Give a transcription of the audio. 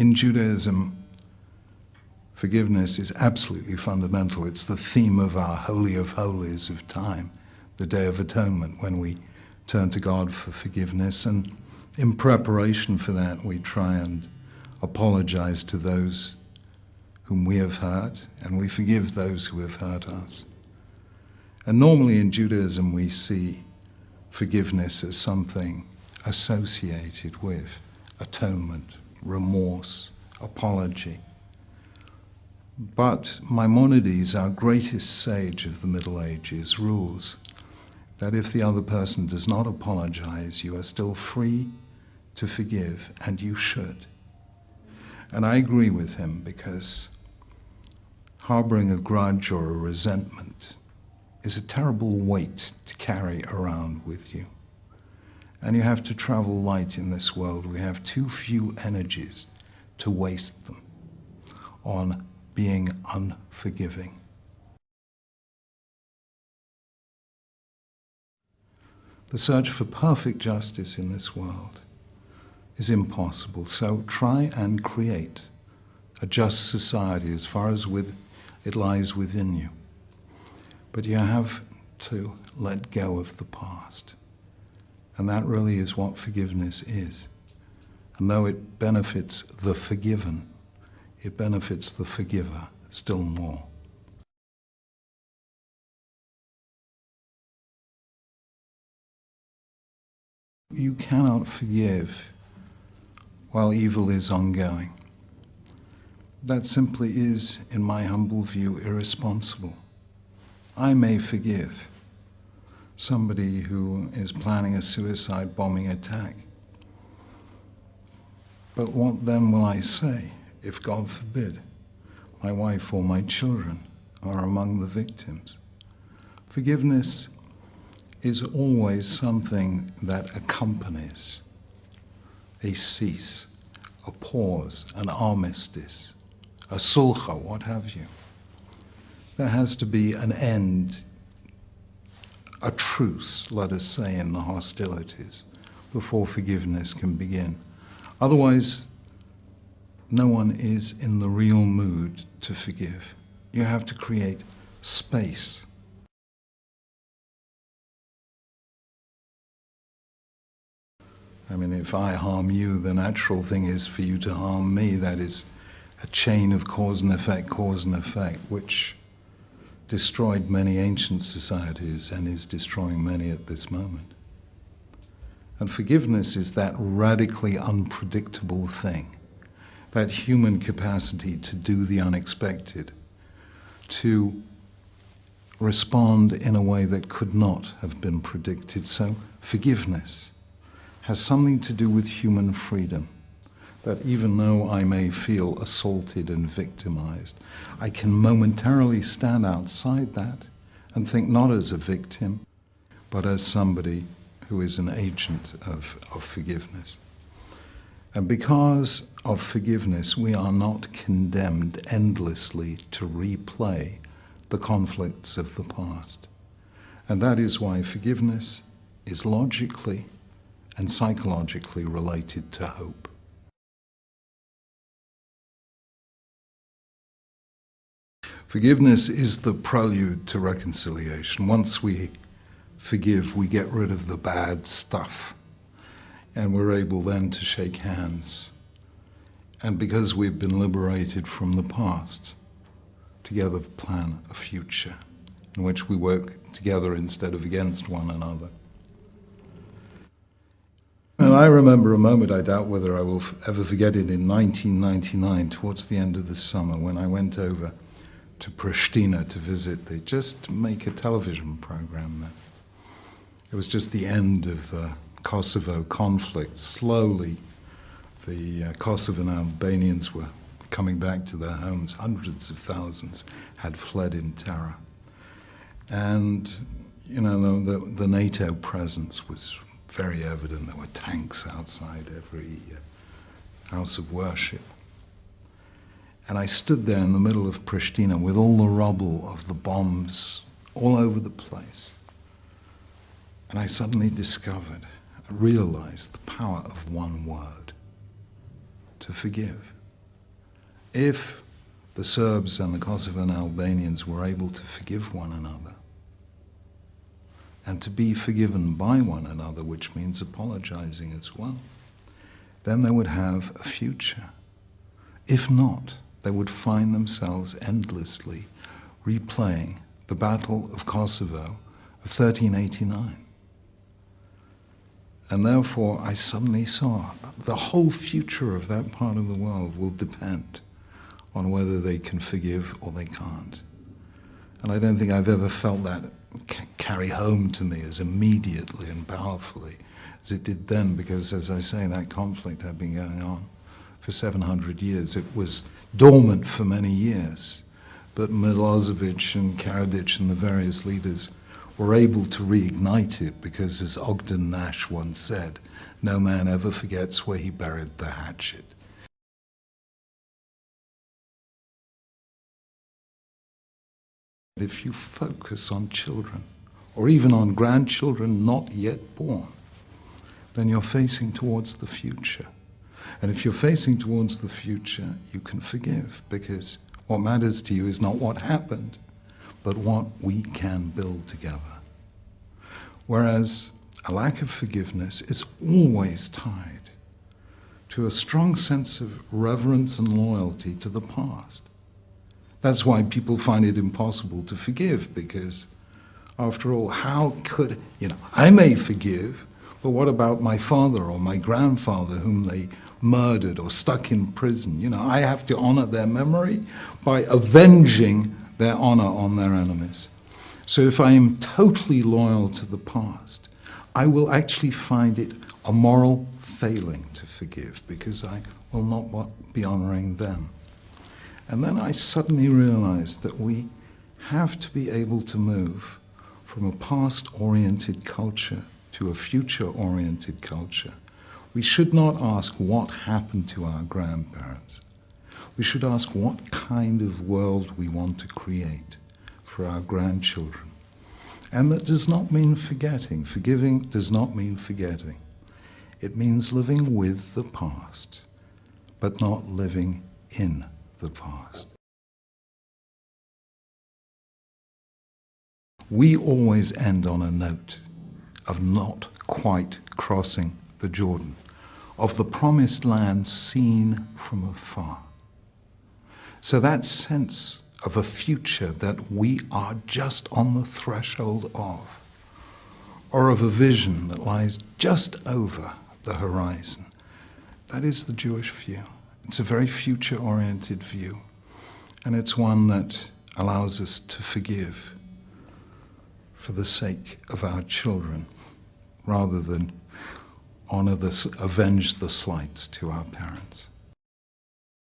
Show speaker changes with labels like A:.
A: In Judaism, forgiveness is absolutely fundamental. It's the theme of our Holy of Holies of time, the Day of Atonement, when we turn to God for forgiveness. And in preparation for that, we try and apologize to those whom we have hurt, and we forgive those who have hurt us. And normally in Judaism, we see forgiveness as something associated with atonement, remorse, apology. But Maimonides, our greatest sage of the Middle Ages, rules that if the other person does not apologize, you are still free to forgive, and you should. And I agree with him, because harboring a grudge or a resentment is a terrible weight to carry around with you. And you have to travel light in this world. We have too few energies to waste them on being unforgiving. The search for perfect justice in this world is impossible. So try and create a just society as far as it lies within you. But you have to let go of the past. And that really is what forgiveness is. And though it benefits the forgiven, it benefits the forgiver still more. You cannot forgive while evil is ongoing. That simply is, in my humble view, irresponsible. I may forgive somebody who is planning a suicide bombing attack. But what then will I say if, God forbid, my wife or my children are among the victims? Forgiveness is always something that accompanies a cease, a pause, an armistice, a sulcha, what have you. There has to be an end, a truce, let us say, in the hostilities before forgiveness can begin. Otherwise, no one is in the real mood to forgive. You have to create space. I mean, if I harm you, the natural thing is for you to harm me. That is a chain of cause and effect, which destroyed many ancient societies and is destroying many at this moment. And forgiveness is that radically unpredictable thing, that human capacity to do the unexpected, to respond in a way that could not have been predicted. So forgiveness has something to do with human freedom, that even though I may feel assaulted and victimized, I can momentarily stand outside that and think not as a victim, but as somebody who is an agent of forgiveness. And because of forgiveness, we are not condemned endlessly to replay the conflicts of the past. And that is why forgiveness is logically and psychologically related to hope. Forgiveness is the prelude to reconciliation. Once we forgive, we get rid of the bad stuff, and we're able then to shake hands. And because we've been liberated from the past, together plan a future in which we work together instead of against one another. And I remember a moment, I doubt whether I will ever forget it, in 1999, towards the end of the summer, when I went over to Pristina to visit. They just make a television program there. It was just the end of the Kosovo conflict. Slowly, the Kosovan Albanians were coming back to their homes. Hundreds of thousands had fled in terror. And, you know, the NATO presence was very evident. There were tanks outside every house of worship. And I stood there in the middle of Pristina with all the rubble of the bombs all over the place. And I suddenly discovered, I realized the power of one word: to forgive. If the Serbs and the Kosovan Albanians were able to forgive one another, and to be forgiven by one another, which means apologizing as well, then they would have a future. If not, they would find themselves endlessly replaying the Battle of Kosovo of 1389. And therefore, I suddenly saw the whole future of that part of the world will depend on whether they can forgive or they can't. And I don't think I've ever felt that carry home to me as immediately and powerfully as it did then, because, as I say, that conflict had been going on for 700 years. It was dormant for many years, but Milosevic and Karadzic and the various leaders were able to reignite it because, as Ogden Nash once said, no man ever forgets where he buried the hatchet. If you focus on children, or even on grandchildren not yet born, then you're facing towards the future. And if you're facing towards the future, you can forgive, because what matters to you is not what happened, but what we can build together. Whereas a lack of forgiveness is always tied to a strong sense of reverence and loyalty to the past. That's why people find it impossible to forgive, because after all, how could, I may forgive, but what about my father or my grandfather whom they murdered or stuck in prison? I have to honor their memory by avenging their honor on their enemies. So if I am totally loyal to the past, I will actually find it a moral failing to forgive, because I will not be honoring them. And then I suddenly realized that we have to be able to move from a past-oriented culture to a future-oriented culture. We should not ask what happened to our grandparents. We should ask what kind of world we want to create for our grandchildren. And that does not mean forgetting. Forgiving does not mean forgetting. It means living with the past, but not living in the past. We always end on a note of not quite crossing the Jordan, of the promised land seen from afar. So that sense of a future that we are just on the threshold of, or of a vision that lies just over the horizon, that is the Jewish view. It's a very future-oriented view, and it's one that allows us to forgive for the sake of our children, rather than avenge the slights to our parents.